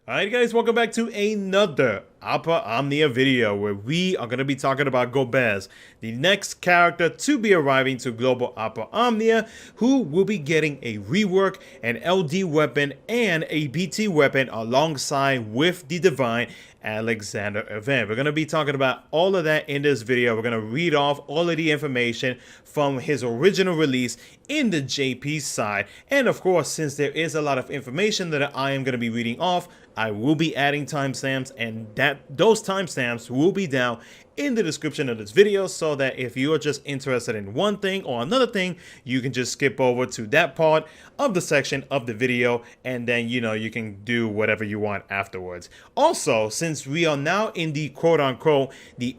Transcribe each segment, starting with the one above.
Alright guys, welcome back to another operaomnia video where we are going to be talking about Golbez, the next character to be arriving to global operaomnia, who will be getting a rework, an LD weapon, and a BT weapon alongside with the Divine Alexander event. We're going to be talking about all of that in this video. We're going to read off all of the information from his original release in the JP side. And of course, since there is a lot of information that I am going to be reading off, I will be adding timestamps, and those timestamps will be down in the description of this video, so that if you are just interested in one thing or another thing, you can just skip over to that part of the section of the video, and then you can do whatever you want afterwards. Also, since we are now in the quote-unquote the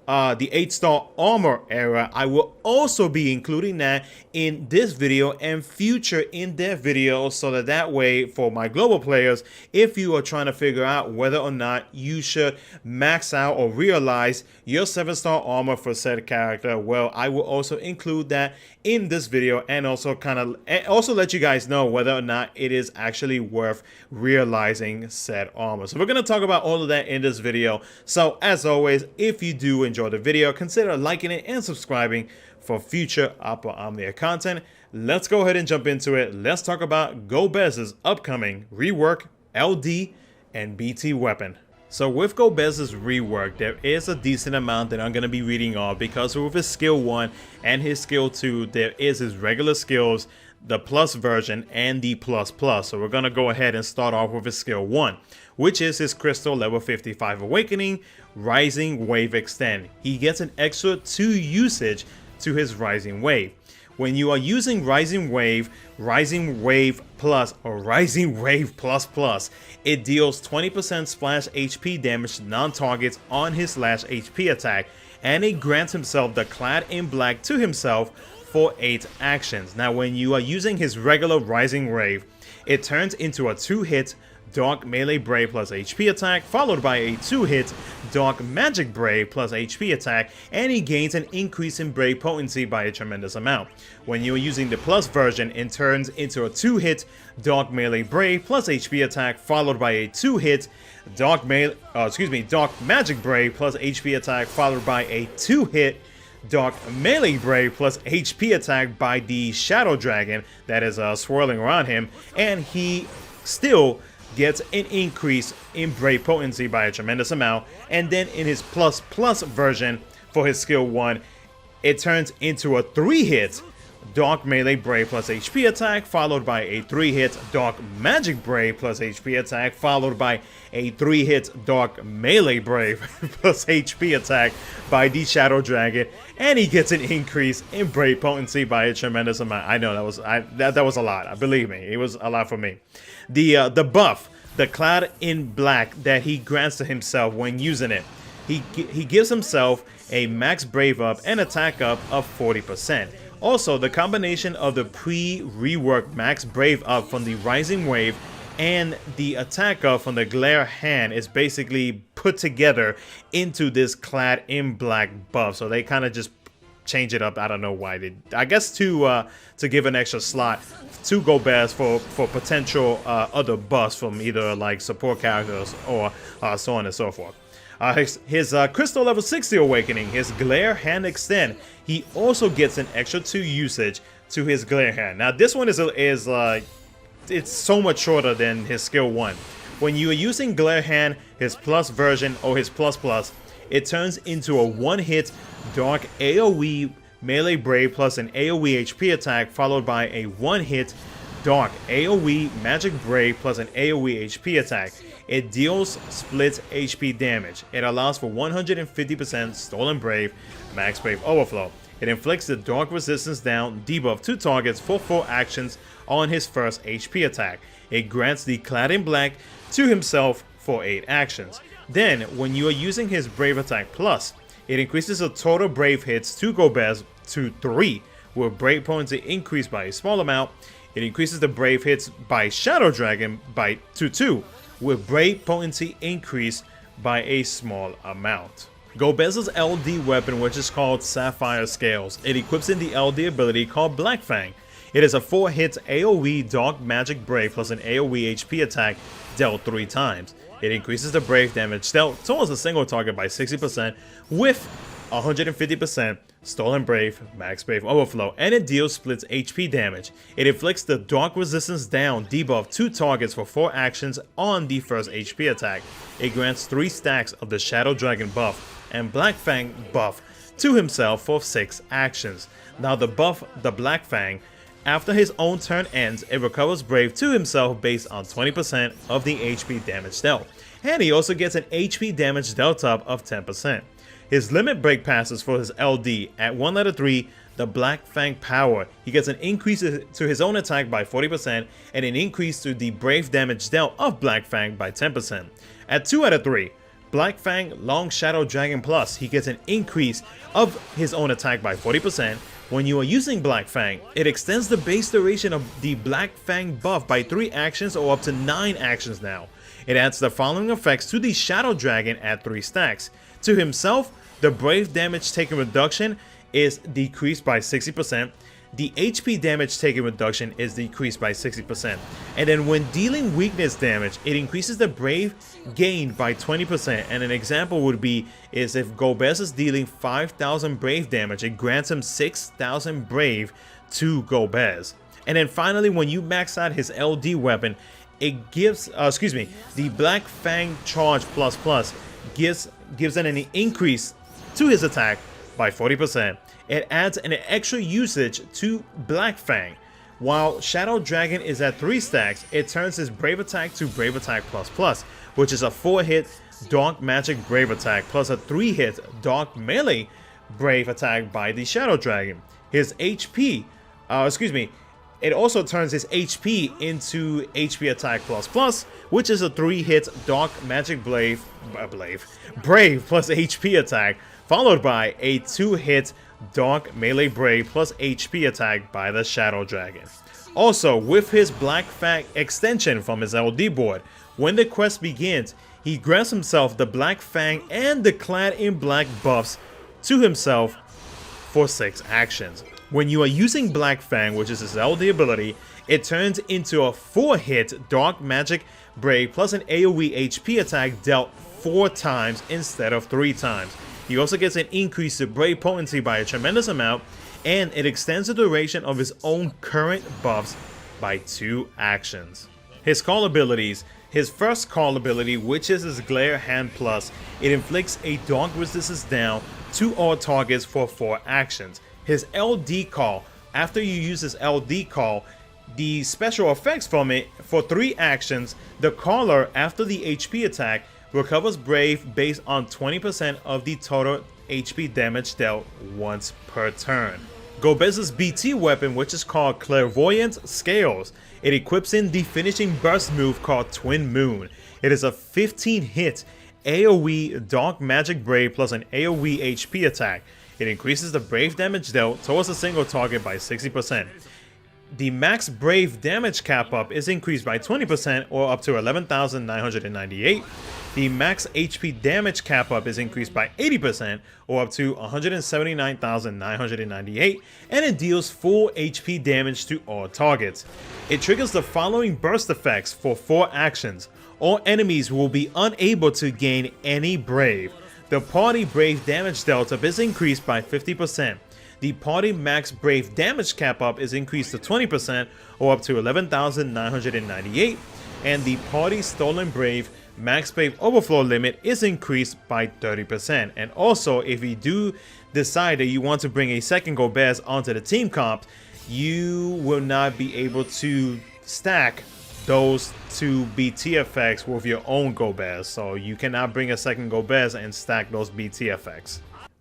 8-star armor era, I will also be including that in this video and future in-depth videos, so that way for my global players, if you are trying to figure out whether or not you should max out or realize your 7-star armor for said character, well, I will also include that in this video, and also let you guys know whether or not it is actually worth realizing said armor. So we're going to talk about all of that in this video. So as always, if you do enjoy the video, consider liking it and subscribing for future operaomnia content. Let's go ahead and jump into it. Let's talk about Golbez's upcoming rework, LD, and BT weapon. So with Golbez's rework, there is a decent amount that I'm going to be reading off, because with his skill 1 and his skill 2, there is his regular skills, the plus version, and the plus plus. So we're going to go ahead and start off with his skill 1, which is his crystal level 55 awakening, rising wave extend. He gets an extra 2 usage to his rising wave. When you are using rising wave plus, or rising wave plus plus, it deals 20% splash HP damage to non-targets on his slash HP attack, and it grants himself the clad in black to himself for 8 actions. Now when you are using his regular rising wave, it turns into a 2-hit Dark Melee Brave plus HP attack, followed by a 2-hit Dark Magic Brave plus HP attack, and he gains an increase in Brave potency by a tremendous amount. When you're using the plus version, it turns into a 2-hit Dark Melee Brave plus HP attack, followed by a 2-hit Dark Magic Brave plus HP attack, followed by a 2-hit Dark Melee Brave plus HP attack by the Shadow Dragon that is swirling around him, and he still gets an increase in Brave potency by a tremendous amount. And then in his plus plus version for his skill 1, it turns into a 3-hit Dark Melee Brave plus HP attack, followed by a 3-hit Dark Magic Brave plus HP attack, followed by a 3-hit Dark Melee Brave plus HP attack by the Shadow Dragon, and he gets an increase in Brave potency by a tremendous amount. I know that was a lot. Believe me, it was a lot for me. The buff, the clad in black that he grants to himself when using it, he gives himself a max Brave up and attack up of 40%. Also, the combination of the pre-rework max Brave up from the Rising Wave and the attack up from the Glare Hand is basically put together into this clad in black buff. So they kind of just change it up. I don't know why. I guess to give an extra slot to Golbez for potential other buffs from either like support characters or so on and so forth. His crystal level 60 awakening, his Glare Hand extend, he also gets an extra 2 usage to his Glare Hand. Now this one is it's so much shorter than his skill 1. When you are using Glare Hand, his plus version or his plus plus, it turns into a 1-hit Dark AoE Melee Brave plus an AoE HP attack, followed by a 1-hit Dark AoE Magic Brave plus an AoE HP attack. It deals split HP damage. It allows for 150% Stolen Brave, Max Brave Overflow. It inflicts the Dark Resistance Down debuff to targets for 4 actions on his first HP attack. It grants the Clad in Black to himself for 8 actions. Then, when you are using his Brave Attack Plus, it increases the total Brave hits to Golbez to 3, with Brave potency increased by a small amount. It increases the Brave hits by Shadow Dragon to 2, with Brave potency increased by a small amount. Golbez's LD weapon, which is called Sapphire Scales, it equips in the LD ability called Black Fang. It is a 4-hit AoE Dark Magic Brave plus an AoE HP attack dealt 3 times. It increases the Brave damage dealt towards a single target by 60% with 150% Stolen Brave, Max Brave Overflow, and it deals splits HP damage. It inflicts the Dark Resistance Down debuff 2 targets for 4 actions on the first HP attack. It grants 3 stacks of the Shadow Dragon buff and Black Fang buff to himself for 6 actions. Now the buff, the Black Fang, after his own turn ends, it recovers Brave to himself based on 20% of the HP damage dealt. And he also gets an HP damage dealt up of 10%. His limit break passes for his LD at 1 letter 3, the Black Fang power. He gets an increase to his own attack by 40% and an increase to the Brave damage dealt of Black Fang by 10%. At 2 out of 3, Black Fang Long Shadow Dragon Plus, he gets an increase of his own attack by 40%. When you are using Black Fang, it extends the base duration of the Black Fang buff by 3 actions or up to 9 actions now. It adds the following effects to the Shadow Dragon at 3 stacks. To himself, the Brave damage taken reduction is decreased by 60%. The HP damage taken reduction is decreased by 60%. And then when dealing weakness damage, it increases the Brave gain by 20%. And an example would be is if Golbez is dealing 5,000 Brave damage, it grants him 6,000 Brave to Golbez. And then finally, when you max out his LD weapon, it gives, the Black Fang Charge Plus Plus gives an increase to his attack by 40%. It adds an extra usage to Black Fang. While Shadow Dragon is at 3 stacks, it turns his Brave attack to Brave attack plus plus, which is a 4-hit Dark Magic Brave attack plus a 3-hit Dark Melee Brave attack by the Shadow Dragon. His HP, it also turns his HP into HP attack plus plus, which is a 3-hit Dark Magic Brave plus HP attack, followed by a 2-hit Dark Melee Brave plus HP attack by the Shadow Dragon. Also, with his Black Fang extension from his LD board, when the quest begins, he grants himself the Black Fang and the Clad in Black buffs to himself for 6 actions. When you are using Black Fang, which is his LD ability, it turns into a 4-hit Dark Magic Brave plus an AoE HP attack dealt 4 times instead of 3 times. He also gets an increase to Brave potency by a tremendous amount, and it extends the duration of his own current buffs by 2 actions. His call abilities. His first call ability, which is his Glare Hand Plus, it inflicts a Dark Resistance down to all targets for 4 actions. His LD call, after you use his LD call, the special effects from it for 3 actions, the caller after the HP attack recovers Brave based on 20% of the total HP damage dealt once per turn. Golbez's BT weapon, which is called Clairvoyant Scales, it equips in the finishing burst move called Twin Moon. It is a 15-hit AoE Dark Magic Brave plus an AoE HP attack. It increases the Brave damage dealt towards a single target by 60%. The max Brave damage cap up is increased by 20% or up to 11,998. The max HP damage cap up is increased by 80% or up to 179,998, and it deals full HP damage to all targets. It triggers the following burst effects for 4 actions. All enemies will be unable to gain any Brave. The party Brave damage dealt up is increased by 50%. The party max Brave damage cap up is increased to 20% or up to 11,998, and the party Stolen Brave max Brave overflow limit is increased by 30%. And also, if you do decide that you want to bring a second Golbez onto the team comp, you will not be able to stack those 2 BT effects with your own Golbez, so you cannot bring a second Golbez and stack those BT effects.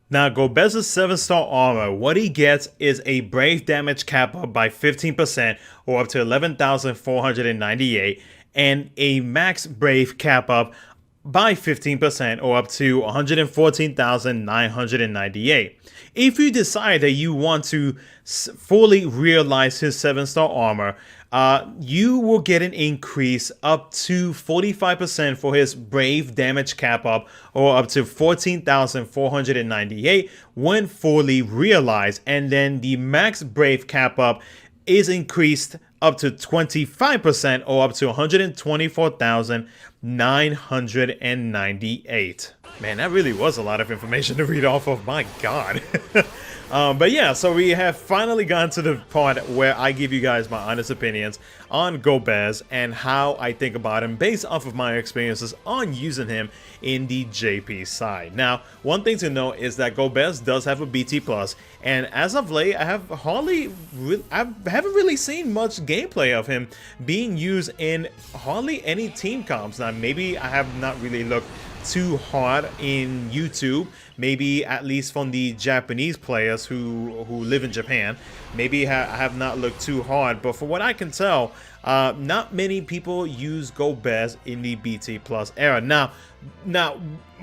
Now, Golbez's 7-star armor, what he gets is a Brave damage cap up by 15% or up to 11,498, and a max Brave cap up by 15% or up to 114,998. If you decide that you want to fully realize his 7-star armor, you will get an increase up to 45% for his Brave damage cap up or up to 14,498 when fully realized, and then the max Brave cap up is increased up to 25% or up to 124,998. Man, that really was a lot of information to read off of. My God. But yeah, so we have finally gotten to the part where I give you guys my honest opinions on Golbez and how I think about him based off of my experiences on using him in the JP side. Now, one thing to note is that Golbez does have a BT+, and as of late, I haven't really seen much gameplay of him being used in hardly any team comps. Now, maybe I have not really looked too hard in YouTube, maybe at least from the Japanese players who live in Japan. Maybe I have not looked too hard, but from what I can tell, not many people use Golbez in the BT Plus era. Now,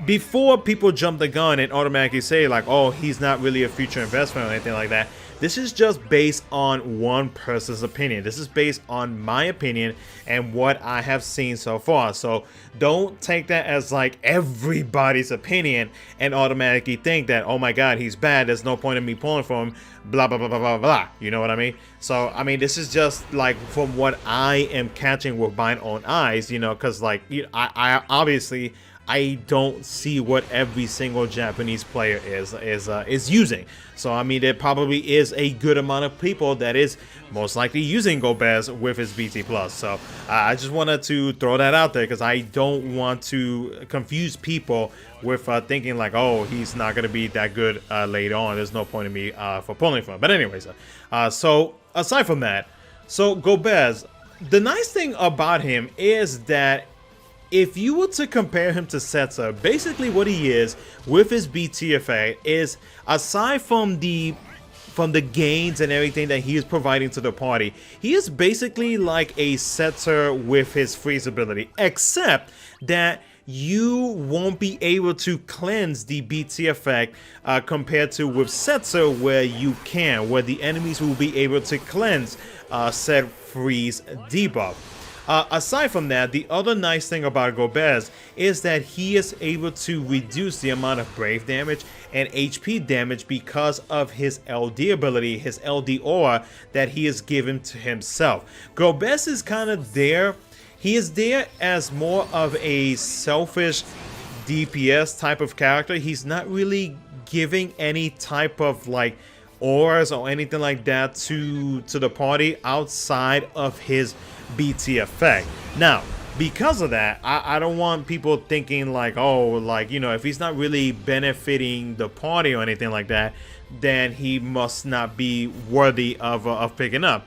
before people jump the gun and automatically say like, oh, he's not really a future investment or anything like that, this is just based on one person's opinion. This is based on my opinion and what I have seen so far. So don't take that as like everybody's opinion and automatically think that, oh my God, he's bad, there's no point in me pulling for him, blah, blah, blah, blah, blah, blah. You know what I mean? So, I mean, this is just like from what I am catching with my own eyes, you know, because like, I obviously, I don't see what every single Japanese player is using. So I mean, there probably is a good amount of people that is most likely using Golbez with his BT Plus. So I just wanted to throw that out there because I don't want to confuse people with thinking like, oh, he's not going to be that good later on. There's no point in me for pulling for him. But anyways, so aside from that, so Golbez, the nice thing about him is that if you were to compare him to Setzer, basically what he is with his BT effect is, aside from the gains and everything that he is providing to the party, he is basically like a Setzer with his freeze ability, except that you won't be able to cleanse the BT effect compared to with Setzer, where you can, where the enemies will be able to cleanse said freeze debuff. Aside from that, the other nice thing about Golbez is that he is able to reduce the amount of brave damage and HP damage because of his LD ability, his LD aura that he has given to himself. Golbez is kind of there. He is there as more of a selfish DPS type of character. He's not really giving any type of like auras or anything like that to the party outside of his BT effect. Now, because of that, I don't want people thinking like, oh, like, you know, if he's not really benefiting the party or anything like that, then he must not be worthy of picking up.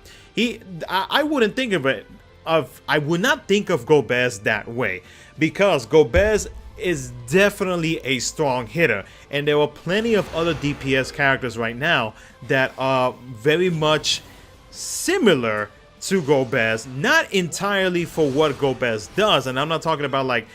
I wouldn't think of it I would not think of Golbez that way, because Golbez is definitely a strong hitter, and there are plenty of other DPS characters right now that are very much similar to Golbez, not entirely for what Golbez does, and I'm not talking about like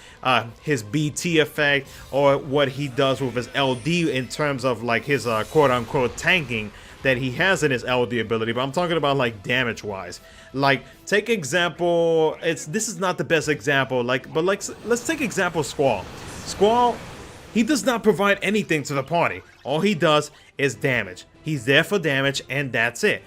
his BT effect or what he does with his LD in terms of like his quote-unquote tanking that he has in his LD ability, but I'm talking about like damage wise. Like, take example, this is not the best example, but let's take example Squall. Squall, he does not provide anything to the party. All he does is damage. He's there for damage, and that's it.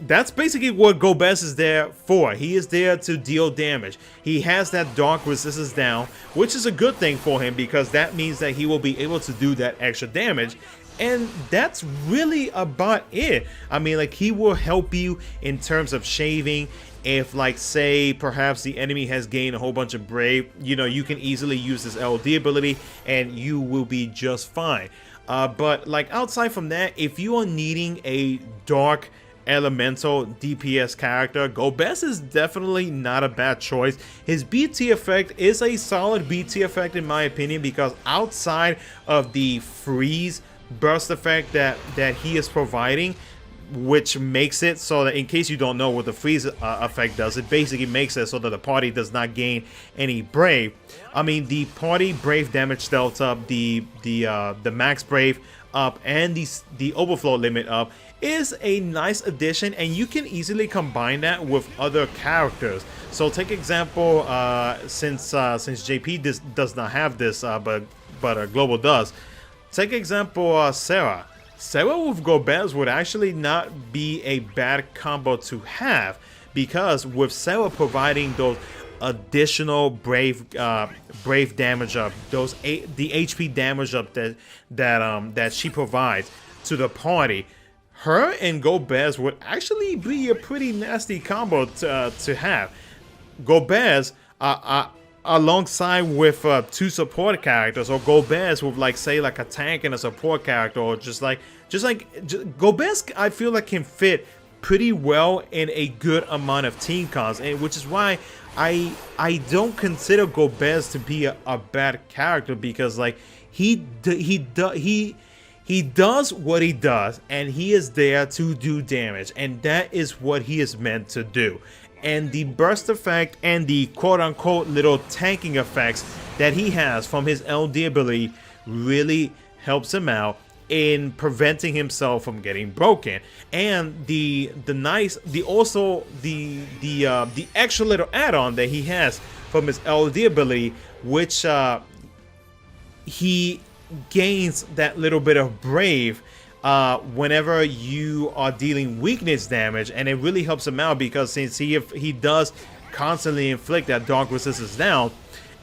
That's basically what Golbez is there for. He is there to deal damage. He has that dark resistance down, which is a good thing for him because that means that he will be able to do that extra damage. And that's really about it. I mean, like, he will help you in terms of shaving. If, like, say, perhaps the enemy has gained a whole bunch of brave, you know, you can easily use this LD ability and you will be just fine. But, like, outside from that, if you are needing a dark elemental DPS character, Golbez is definitely not a bad choice. His BT effect is a solid BT effect in my opinion, because outside of the freeze burst effect that he is providing, which makes it so that, in case you don't know what the freeze effect does, it basically makes it so that the party does not gain any brave. I mean, the party brave damage delta up, the max brave up, and the overflow limit up is a nice addition, and you can easily combine that with other characters. So take example, since JP does not have this, but Global does. Take example Sarah. Sarah with Golbez would actually not be a bad combo to have, because with Sarah providing those additional brave damage up, the HP damage up that she provides to the party, her and Golbez would actually be a pretty nasty combo to have. Golbez alongside with two support characters, or Golbez with, like, say, like a tank and a support character, or just Golbez, I feel like can fit pretty well in a good amount of team cons, and which is why I don't consider Golbez to be a bad character, because like he does what he does, and he is there to do damage, and that is what he is meant to do. And the burst effect and the quote-unquote little tanking effects that he has from his LD ability really helps him out in preventing himself from getting broken. And the extra little add-on that he has from his LD ability, which he gains that little bit of brave whenever you are dealing weakness damage, and it really helps him out, because since he does constantly inflict that dark resistance down,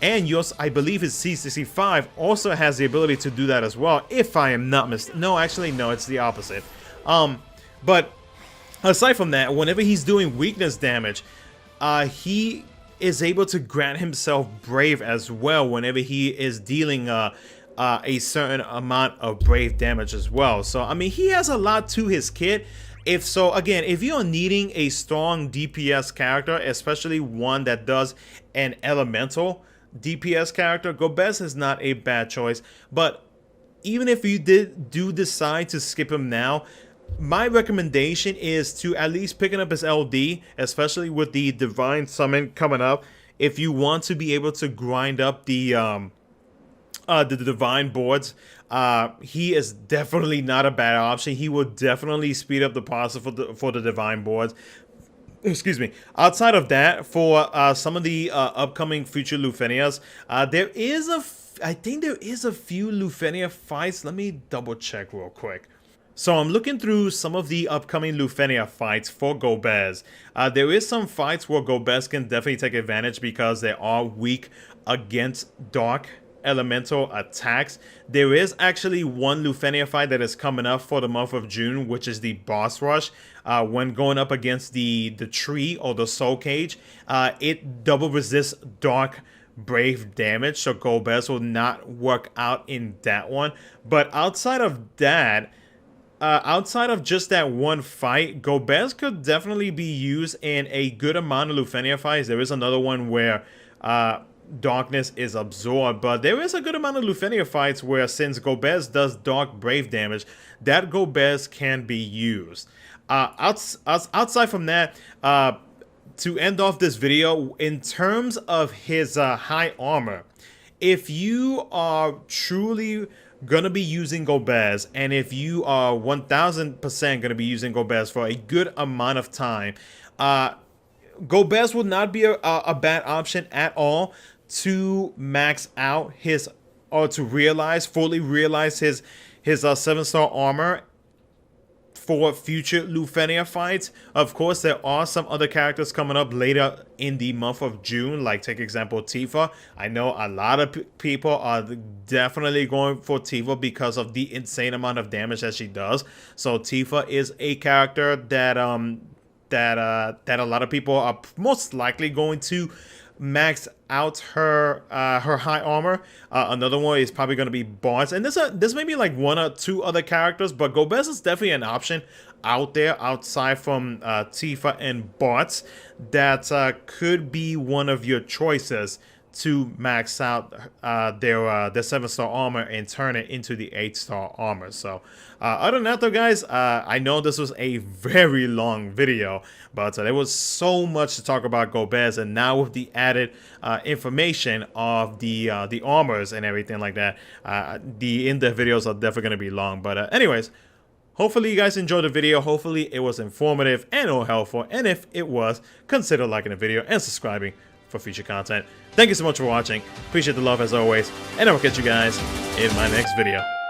and yours, I believe his C65 also has the ability to do that as well, if I am not mistaken. No, actually, no, it's the opposite. But aside from that, whenever he's doing weakness damage, he is able to grant himself brave as well whenever he is dealing a certain amount of brave damage as well. So I mean, he has a lot to his kit. If you're needing a strong DPS character, especially one that does an elemental DPS character, Golbez is not a bad choice. But even if you do decide to skip him now, my recommendation is to at least picking up his LD, especially with the Divine Summon coming up, if you want to be able to grind up the Divine boards. He is definitely not a bad option. He will definitely speed up the process for the Divine boards. Excuse me. Outside of that, for some of the upcoming future Lufenias, I think there is a few Lufenia fights. Let me double check real quick. So I'm looking through some of the upcoming Lufenia fights for Golbez. There is some fights where Golbez can definitely take advantage because they are weak against dark elemental attacks. There is actually one Lufenia fight that is coming up for the month of June, which is the boss rush. When going up against the tree or the soul cage, it double resists dark brave damage, so Golbez will not work out in that one. But outside of that, outside of just that one fight, Golbez could definitely be used in a good amount of Lufenia fights. There is another one where darkness is absorbed, but there is a good amount of Lufenia fights where, since Golbez does dark brave damage, that Golbez can be used. Outside from that, to end off this video, in terms of his high armor, if you are truly gonna be using Golbez, and if you are 1000% gonna be using Golbez for a good amount of time, Golbez would not be a bad option at all to max out his, or to fully realize his 7-star armor for future Lufenia fights. Of course, there are some other characters coming up later in the month of June, like take example Tifa. I know a lot of people are definitely going for Tifa because of the insane amount of damage that she does. So Tifa is a character that that a lot of people are most likely going to max out her high armor. Another one is probably going to be Barnes, and there's maybe like one or two other characters, but Golbez is definitely an option out there outside from Tifa and Bartz that could be one of your choices to max out their 7-star armor and turn it into the 8-star armor. So other than that though, guys, I know this was a very long video, but there was so much to talk about Golbez, and now with the added information of the armors and everything like that, the in-depth videos are definitely going to be long. But anyways, hopefully you guys enjoyed the video. Hopefully it was informative and or helpful, and if it was, consider liking the video and subscribing for future content. Thank you so much for watching. Appreciate the love as always, and I will catch you guys in my next video.